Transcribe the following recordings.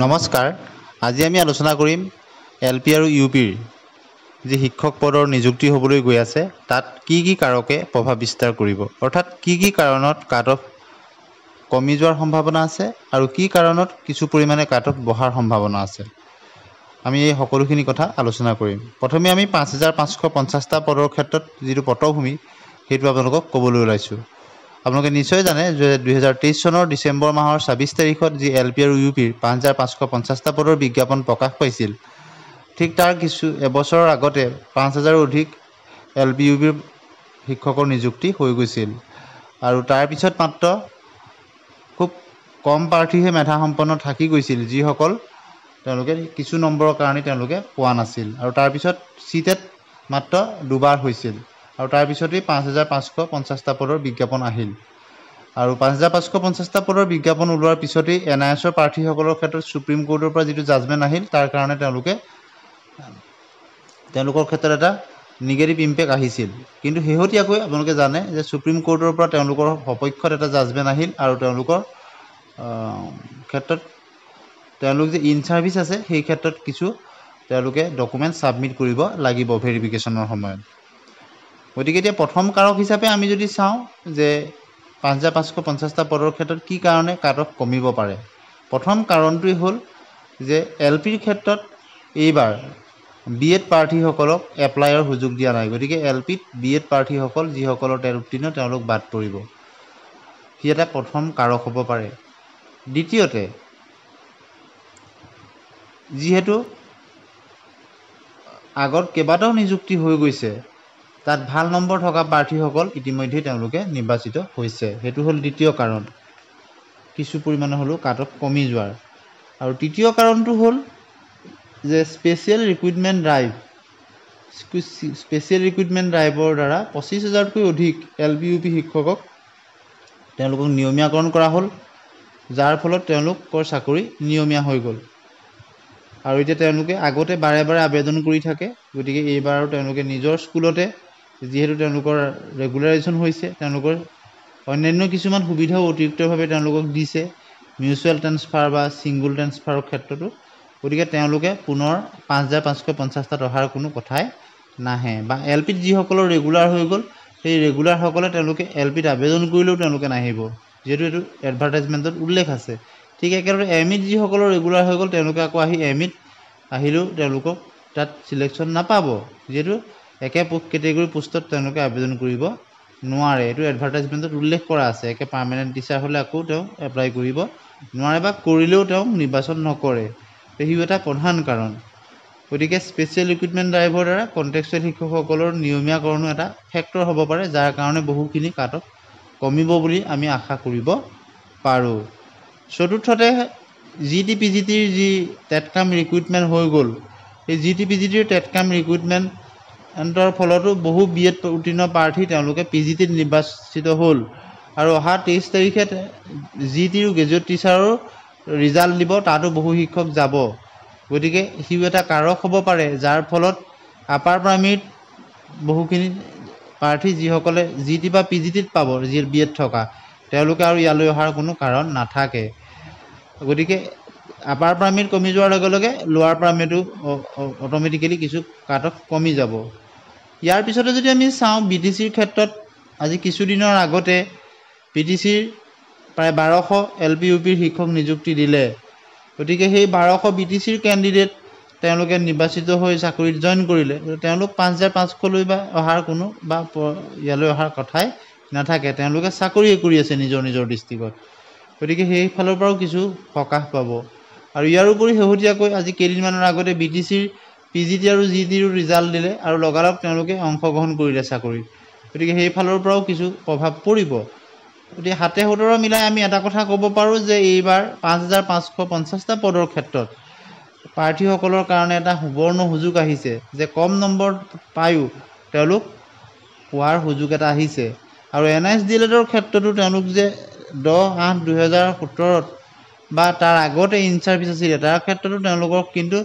নমস্কাৰ। আজি আমি আলোচনা কৰিম LP আৰু UPৰ যি শিক্ষক পদৰ নিযুক্তি হ'বলৈ গৈ আছে তাত কি কাৰকে প্ৰভাৱ বিস্তাৰ কৰিব, অৰ্থাৎ কি কাৰণত কাট অফ কমি যোৱাৰ সম্ভাৱনা আছে আৰু কি কাৰণত কিছু পৰিমাণে কাট অফ বঢ়াৰ সম্ভাৱনা আছে। আমি এই সকলোখিনি কথা আলোচনা কৰিম। প্ৰথমে আমি 5550টা পদৰ ক্ষেত্ৰত যিটো পটভূমি সেইটো আপোনালোকক ক'বলৈ ওলাইছোঁ। আপোনালোকে নিশ্চয় জানে যে 2023 চনৰ ডিচেম্বৰ মাহৰ 26 তাৰিখত যি LP আৰু UPৰ 5550টা পদৰ বিজ্ঞাপন প্ৰকাশ পাইছিল, ঠিক তাৰ কিছু এবছৰৰ আগতে 5000ৰো অধিক LP UPৰ শিক্ষকৰ নিযুক্তি হৈ গৈছিল আৰু তাৰ পিছত মাত্ৰ খুব কম প্ৰাৰ্থীহে মেধাসম্পন্ন থাকি গৈছিল, যিসকল তেওঁলোকে কিছু নম্বৰৰ কাৰণে তেওঁলোকে পোৱা নাছিল আৰু তাৰপিছত চিটেট মাত্ৰ দুবাৰ হৈছিল আৰু তাৰপিছতেই 5550টা পদৰ বিজ্ঞাপন আহিল আৰু 5550টা পদৰ বিজ্ঞাপন ওলোৱাৰ পিছতেই NISৰ প্ৰাৰ্থীসকলৰ ক্ষেত্ৰত সুপ্ৰিম কোৰ্টৰ পৰা যিটো জাজমেণ্ট আহিল তাৰ কাৰণে তেওঁলোকৰ ক্ষেত্ৰত এটা নিগেটিভ ইম্পেক্ট আহিছিল। কিন্তু শেহতীয়াকৈ আপোনালোকে জানে যে সুপ্ৰিম কোৰ্টৰ পৰা তেওঁলোকৰ সপক্ষত এটা জাজমেণ্ট আহিল আৰু তেওঁলোকৰ ক্ষেত্ৰত তেওঁলোক যে ইন ছাৰ্ভিচ আছে সেই ক্ষেত্ৰত কিছু তেওঁলোকে ডকুমেণ্ট ছাবমিট কৰিব লাগিব ভেৰিফিকেশ্যনৰ সময়ত। গতিকে এতিয়া প্ৰথম কাৰক হিচাপে আমি যদি চাওঁ যে 5550টা পদৰ ক্ষেত্ৰত কি কাৰণে কাট অফ কমিব পাৰে, প্ৰথম কাৰণটোৱেই হ'ল যে LPৰ ক্ষেত্ৰত এইবাৰ BEd প্ৰাৰ্থীসকলক এপ্লাইৰ সুযোগ দিয়া নাই। গতিকে LPত BEd প্ৰাৰ্থীসকল যিসকলৰ টেট উত্তীৰ্ণ তেওঁলোক বাদ পৰিব। সি এটা প্ৰথম কাৰক হ'ব পাৰে। দ্বিতীয়তে, যিহেতু আগত কেইবাটাও নিযুক্তি হৈ গৈছে, তাত ভাল নম্বৰ থকা প্ৰাৰ্থীসকল ইতিমধ্যে তেওঁলোকে নিৰ্বাচিত হৈছে। সেইটো হ'ল দ্বিতীয় কাৰণ, কিছু পৰিমাণে হ'লেও কাট অফ কমি যোৱাৰ। আৰু তৃতীয় কাৰণটো হ'ল যে স্পেচিয়েল ৰিক্ৰুইটমেণ্ট ড্ৰাইভৰ দ্বাৰা 25000তকৈ অধিক LP UP শিক্ষকক তেওঁলোকক নিয়মীয়াকৰণ কৰা হ'ল, যাৰ ফলত তেওঁলোকৰ চাকৰি নিয়মীয়া হৈ গ'ল আৰু এতিয়া তেওঁলোকে আগতে বাৰে বাৰে আবেদন কৰি থাকে। গতিকে এইবাৰ তেওঁলোকে নিজৰ স্কুলতে যিহেতু তেওঁলোকৰ ৰেগুলাৰাইজেশ্যন হৈছে, তেওঁলোকৰ অন্যান্য কিছুমান সুবিধাও অতিৰিক্তভাৱে তেওঁলোকক দিছে, মিউচুৱেল ট্ৰেন্সফাৰ বা ছিংগুল ট্ৰেন্সফাৰৰ ক্ষেত্ৰতো। গতিকে তেওঁলোকে পুনৰ 5550টাত অহাৰ কোনো কথাই নাহে বা LPত যিসকলৰ ৰেগুলাৰ হৈ গ'ল সেই ৰেগুলাৰসকলে তেওঁলোকে LPত আবেদন কৰিলেও তেওঁলোকে নাহিব, যিহেতু এইটো এডভাৰটাইজমেণ্টত উল্লেখ আছে। ঠিক একেদৰে MEত যিসকলৰ ৰেগুলাৰ হৈ গ'ল তেওঁলোকে আকৌ আহি MEত আহিলেও তেওঁলোকক তাত চিলেকশ্যন নাপাব, যিহেতু একে কেটেগৰী পোষ্টত তেওঁলোকে আবেদন কৰিব নোৱাৰে। এইটো এডভাৰটাইজমেণ্টত উল্লেখ কৰা আছে। একে পাৰ্মানেণ্ট টিচাৰ হ'লে আকৌ তেওঁ এপ্লাই কৰিব নোৱাৰে বা কৰিলেও তেওঁ নিৰ্বাচন নকৰে। সেইও এটা প্ৰধান কাৰণ। গতিকে স্পেচিয়েল ৰিক্ৰুইটমেণ্ট ড্ৰাইভৰ দ্বাৰা কণ্টেক্সুৱেল শিক্ষকসকলৰ নিয়মীয়াকৰণো এটা ফেক্টৰ হ'ব পাৰে, যাৰ কাৰণে বহুখিনি কাট অফ কমিব বুলি আমি আশা কৰিব পাৰোঁ। চতুৰ্থতে, GT-PGTৰ যি টেট কাম ৰিক্ৰুইটমেণ্ট হৈ গ'ল, সেই GT-PGTৰ টেট কাম ৰিক্ৰুইটমেণ্টৰ ফলতো বহু BEd উত্তীৰ্ণ প্ৰাৰ্থী তেওঁলোকে PGTত নিৰ্বাচিত হ'ল আৰু অহা 23 তাৰিখে GTৰ গ্ৰেজুৱেট টিচাৰৰ ৰিজাল্ট দিব, তাতো বহু শিক্ষক যাব। গতিকে সিও এটা কাৰক হ'ব পাৰে, যাৰ ফলত আপাৰ প্ৰাইমেৰীত বহুখিনি প্ৰাৰ্থী যিসকলে GT বা PGTত পাব, যি BEd থকা, তেওঁলোকে আৰু ইয়ালৈ অহাৰ কোনো কাৰণ নাথাকে। গতিকে আপাৰ প্ৰাইমেৰীত কমি যোৱাৰ লগে লগে লোৱাৰ প্ৰাইমেৰীটো অট'মেটিকেলি কিছু কাট অফ কমি যাব। ইয়াৰ পিছতে যদি আমি চাওঁ BTCৰ ক্ষেত্ৰত, আজি কিছুদিনৰ আগতে BTCৰ প্ৰায় 1200 LP UPৰ শিক্ষক নিযুক্তি দিলে। গতিকে সেই 1200 BTCৰ কেণ্ডিডেট তেওঁলোকে নিৰ্বাচিত হৈ চাকৰিত জইন কৰিলে। তেওঁলোক 5500লৈ বা অহাৰ কোনো বা ইয়ালৈ অহাৰ কথাই নাথাকে, তেওঁলোকে চাকৰিয়ে কৰি আছে নিজৰ নিজৰ ডিষ্ট্ৰিক্টত। গতিকে সেই ফালৰ পৰাও কিছু সকাহ পাব। আৰু ইয়াৰ উপৰি শেহতীয়াকৈ আজি কেইদিনমানৰ আগতে BTCৰ PGT আৰু GTৰো ৰিজাল্ট দিলে আৰু লগালগ তেওঁলোকে অংশগ্ৰহণ কৰিলে চাকৰিত। গতিকে সেই ফালৰ পৰাও কিছু প্ৰভাৱ পৰিব। গতিকে 7-17 মিলাই আমি এটা কথা ক'ব পাৰোঁ যে এইবাৰ 5550টা পদৰ ক্ষেত্ৰত প্ৰাৰ্থীসকলৰ কাৰণে এটা সুবৰ্ণ সুযোগ আহিছে, যে কম নম্বৰ পায়ো তেওঁলোক পোৱাৰ সুযোগ এটা আহিছে। আৰু NISDLEDৰ ক্ষেত্ৰতো তেওঁলোক যে 10/8/2017 বা তাৰ আগতে ইন ছাৰ্ভিচ আছিলে, তাৰ ক্ষেত্ৰতো তেওঁলোকক কিন্তু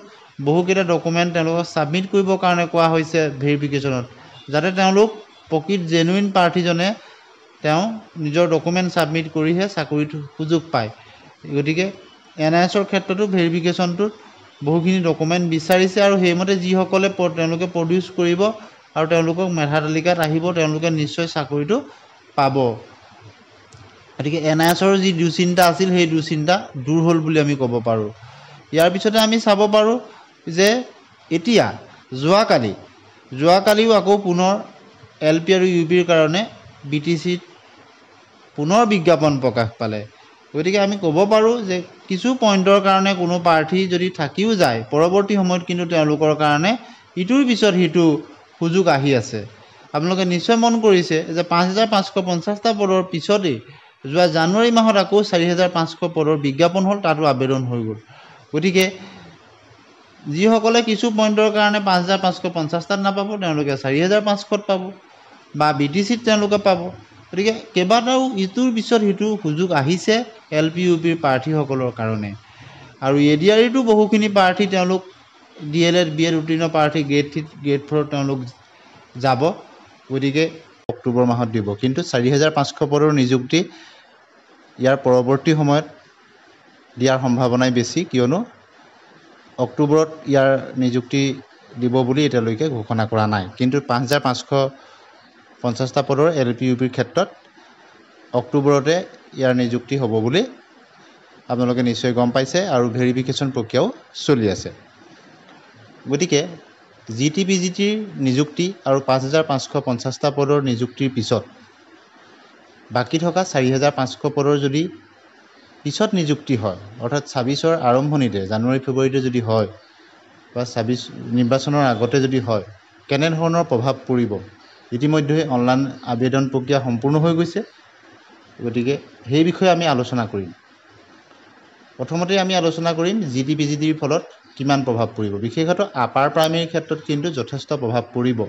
বহুকেইটা ডকুমেণ্ট তেওঁলোকক ছাবমিট কৰিবৰ কাৰণে কোৱা হৈছে ভেৰিফিকেশ্যনত, যাতে তেওঁলোক প্ৰকৃত জেনুইন প্ৰাৰ্থীজনে তেওঁ নিজৰ ডকুমেণ্ট ছাবমিট কৰিহে চাকৰিত সুযোগ পায়। গতিকে NISৰ ক্ষেত্ৰতো ভেৰিফিকেশ্যনটোত বহুখিনি ডকুমেণ্ট বিচাৰিছে আৰু সেইমতে যিসকলে তেওঁলোকে প্ৰডিউচ কৰিব আৰু তেওঁলোকক মেধা তালিকাত আহিব তেওঁলোকে নিশ্চয় চাকৰিটো পাব। গতিকে NISৰ যি দুশ্চিন্তা আছিল সেই দুশ্চিন্তা দূৰ হ'ল বুলি আমি ক'ব পাৰোঁ। ইয়াৰ পিছতে আমি চাব পাৰোঁ যে এতিয়া যোৱাকালিও আকৌ পুনৰ LP আৰু UPৰ কাৰণে BTCত পুনৰ বিজ্ঞাপন প্ৰকাশ পালে। গতিকে আমি ক'ব পাৰোঁ যে কিছু পইণ্টৰ কাৰণে কোনো প্ৰাৰ্থী যদি থাকিও যায় পৰৱৰ্তী সময়ত কিন্তু তেওঁলোকৰ কাৰণে ইটোৰ পিছত সিটো সুযোগ আহি আছে। আপোনালোকে নিশ্চয় মন কৰিছে যে 5550টা পদৰ পিছতেই যোৱা জানুৱাৰী মাহত আকৌ 4500 পদৰ বিজ্ঞাপন হ'ল, তাতো আবেদন হৈ গ'ল। গতিকে যিসকলে কিছু পইণ্টৰ কাৰণে 5550টাত নাপাব তেওঁলোকে 4500ত পাব বা BTCত তেওঁলোকে পাব। গতিকে কেইবাটাও ইটোৰ পিছত সিটো সুযোগ আহিছে LP UPৰ প্ৰাৰ্থীসকলৰ কাৰণে। আৰু ADREতো বহুখিনি প্ৰাৰ্থী তেওঁলোক DLED BED উত্তীৰ্ণ প্ৰাৰ্থী গ্ৰেড 3 গ্ৰেড 4 তেওঁলোক যাব। গতিকে অক্টোবৰ মাহত দিব, কিন্তু 4500 পদৰ নিযুক্তি ইয়াৰ পৰৱৰ্তী সময়ত দিয়াৰ সম্ভাৱনাই বেছি, কিয়নো অক্টোবৰত ইয়াৰ নিযুক্তি দিব বুলি এতিয়ালৈকে ঘোষণা কৰা নাই। কিন্তু 5550টা পদৰ LP UPৰ ক্ষেত্ৰত অক্টোবৰতে ইয়াৰ নিযুক্তি হ'ব বুলি আপোনালোকে নিশ্চয় গম পাইছে আৰু ভেৰিফিকেশ্যন প্ৰক্ৰিয়াও চলি আছে। গতিকে GT PGTৰ নিযুক্তি আৰু 5550টা পদৰ নিযুক্তিৰ পিছত বাকী থকা 4500 পদৰ যদি পিছত নিযুক্তি হয়, অৰ্থাৎ 26ৰ আৰম্ভণিতে জানুৱাৰী ফেব্ৰুৱাৰীতে যদি হয় বা 26 নিৰ্বাচনৰ আগতে যদি হয়, কেনেধৰণৰ প্ৰভাৱ পৰিব? ইতিমধ্যে অনলাইন আবেদন প্ৰক্ৰিয়া সম্পূৰ্ণ হৈ গৈছে। গতিকে সেই বিষয়ে আমি আলোচনা কৰিম। প্ৰথমতে আমি আলোচনা কৰিম GT PGTৰ ফলত কিমান প্ৰভাৱ পৰিব। বিশেষতঃ আপাৰ প্ৰাইমেৰীৰ ক্ষেত্ৰত কিন্তু যথেষ্ট প্ৰভাৱ পৰিব।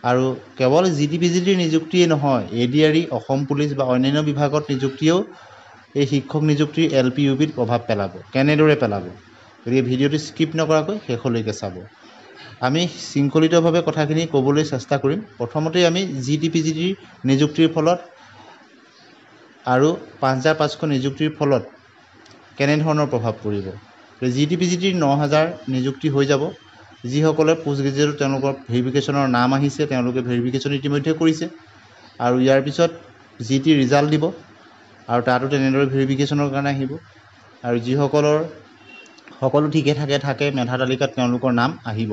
আৰু কেৱল GT PGTৰ নিযুক্তিয়েই নহয়, ADRE, অসম পুলিচ বা অন্যান্য বিভাগত নিযুক্তিয়েও এই শিক্ষক নিযুক্তিৰ LP UPত প্ৰভাৱ পেলাব। কেনেদৰে পেলাব? গতিকে ভিডিঅ'টো স্কিপ নকৰাকৈ শেষলৈকে চাব। আমি শৃংখলিতভাৱে কথাখিনি ক'বলৈ চেষ্টা কৰিম। প্ৰথমতে আমি GT PGTৰ নিযুক্তিৰ ফলত আৰু 5500 নিযুক্তিৰ ফলত কেনেধৰণৰ প্ৰভাৱ পৰিব। GT PGTৰ 9000 নিযুক্তি হৈ যাব। যিসকলে পোষ্ট গ্ৰেজুৱেট তেওঁলোকৰ ভেৰিফিকেশ্যনৰ নাম আহিছে তেওঁলোকে ভেৰিফিকেশ্যন ইতিমধ্যে কৰিছে আৰু ইয়াৰ পিছত GT ৰিজাল্ট দিব আৰু তাতো তেনেদৰে ভেৰিফিকেশ্যনৰ কাৰণে আহিব। আৰু যিসকলৰ সকলো ঠিকে থাকে মেধা তালিকাত তেওঁলোকৰ নাম আহিব।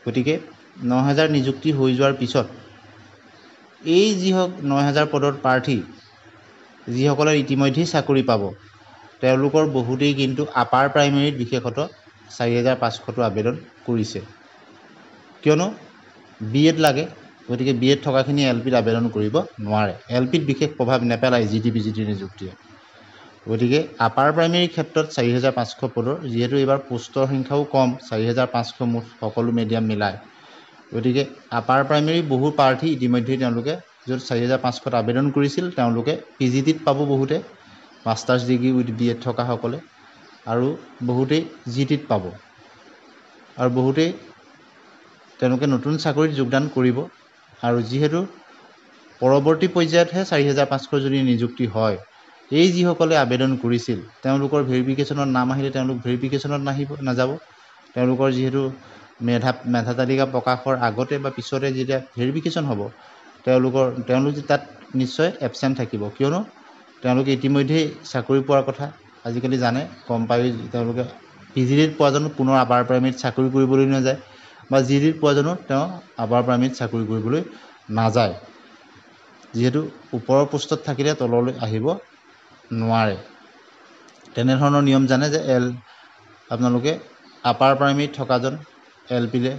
গতিকে 9000 নিযুক্তি হৈ যোৱাৰ পিছত এই যি 9000 পদৰ প্ৰাৰ্থী যিসকলে ইতিমধ্যে চাকৰি পাব তেওঁলোকৰ বহুতেই কিন্তু আপাৰ প্ৰাইমেৰীত বিশেষতঃ 4500টো আবেদন কৰিছে, কিয়নো BEd লাগে। গতিকে BEd থকাখিনি LPত আবেদন কৰিব নোৱাৰে। LPত বিশেষ প্ৰভাৱ নেপেলায় GT PGTৰ নিযুক্তিয়ে। গতিকে আপাৰ প্ৰাইমেৰীৰ ক্ষেত্ৰত 4500 পদৰ, যিহেতু এইবাৰ পোষ্টৰ সংখ্যাও কম, 4500 মুঠ সকলো মিডিয়াম মিলায়। গতিকে আপাৰ প্ৰাইমেৰী বহু প্ৰাৰ্থী ইতিমধ্যে তেওঁলোকে য'ত 4500ত আবেদন কৰিছিল তেওঁলোকে PGTত পাব, বহুতে মাষ্টাৰ্ছ ডিগ্ৰী উইথ BEd থকাসকলে, আৰু বহুতেই GTত পাব আৰু বহুতেই তেওঁলোকে নতুন চাকৰিত যোগদান কৰিব। আৰু যিহেতু পৰৱৰ্তী পৰ্যায়তহে 4500 যদি নিযুক্তি হয়, এই যিসকলে আবেদন কৰিছিল তেওঁলোকৰ ভেৰিফিকেশ্যনত নাম আহিলে তেওঁলোক ভেৰিফিকেশ্যনত নাযাব। তেওঁলোকৰ যিহেতু মেধা তালিকা প্ৰকাশৰ আগতে বা পিছতে যেতিয়া ভেৰিফিকেশ্যন হ'ব তেওঁলোক তাত নিশ্চয় এবচেণ্ট থাকিব, কিয়নো তেওঁলোকে ইতিমধ্যেই চাকৰি পোৱাৰ কথা আজিকালি জানে, গম পাই তেওঁলোকে PGTত পোৱা জানো পুনৰ আপাৰ প্ৰাইমেৰীত চাকৰি কৰিবলৈ নাযায় বা GTত পোৱা জানো তেওঁ আপাৰ প্ৰাইমেৰীত চাকৰি কৰিবলৈ নাযায়, যিহেতু ওপৰৰ পোষ্টত থাকিলে তললৈ আহিব নোৱাৰে। তেনেধৰণৰ নিয়ম জানে যে আপোনালোকে আপাৰ প্ৰাইমেৰীত থকাজন LPলে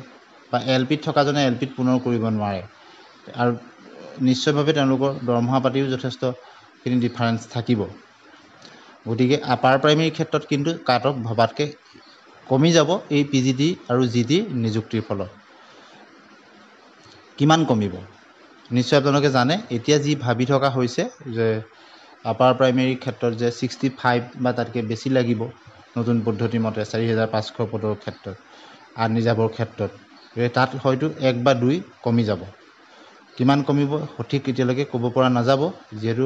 বা LPত থকাজনে LPত পুনৰ কৰিব নোৱাৰে। আৰু নিশ্চয়ভাৱে তেওঁলোকৰ দৰমহা পাতিও যথেষ্টখিনি ডিফাৰেঞ্চ থাকিব। গতিকে আপাৰ প্ৰাইমেৰীৰ ক্ষেত্ৰত কিন্তু কাট অফ ভবাতকৈ কমি যাব এই PGT আৰু GT নিযুক্তিৰ ফলত। কিমান কমিব নিশ্চয় আপোনালোকে জানে। এতিয়া যি ভাবি থকা হৈছে যে আপাৰ প্ৰাইমেৰীৰ ক্ষেত্ৰত যে 65 বা তাতকৈ বেছি লাগিব নতুন পদ্ধতি মতে 4500 পদৰ ক্ষেত্ৰত, আন ৰিজাৰ্ভৰ ক্ষেত্ৰত, তাত হয়তো 1 বা 2 কমি যাব। কিমান কমিব সঠিক এতিয়ালৈকে ক'ব পৰা নাযাব, যিহেতু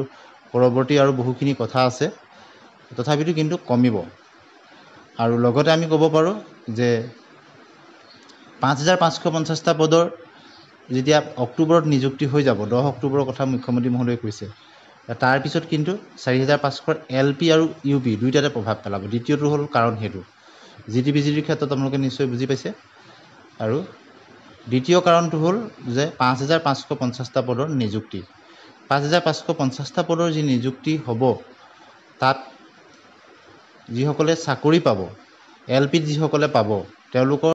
পৰৱৰ্তী আৰু বহুখিনি কথা আছে। তথাপিতো কিন্তু কমিব। আৰু লগতে আমি ক'ব পাৰোঁ যে 5,550টা পদৰ যেতিয়া অক্টোবৰত নিযুক্তি হৈ যাব, 10 অক্টোবৰৰ কথা মুখ্যমন্ত্ৰী মহোদয়ে কৈছে, তাৰপিছত কিন্তু 4,500 LP আৰু UP দুয়োটাতে প্ৰভাৱ পেলাব। দ্বিতীয়টো হ'ল কাৰণ সেইটো GT-BGTৰ ক্ষেত্ৰত আপোনালোকে নিশ্চয় বুজি পাইছে। আৰু দ্বিতীয় কাৰণটো হ'ল যে 5,550টা পদৰ নিযুক্তি। 5,550টা পদৰ যি নিযুক্তি হ'ব, তাত যিসকলে চাকৰি পাব, LPত যিসকলে পাব, তেওঁলোকৰ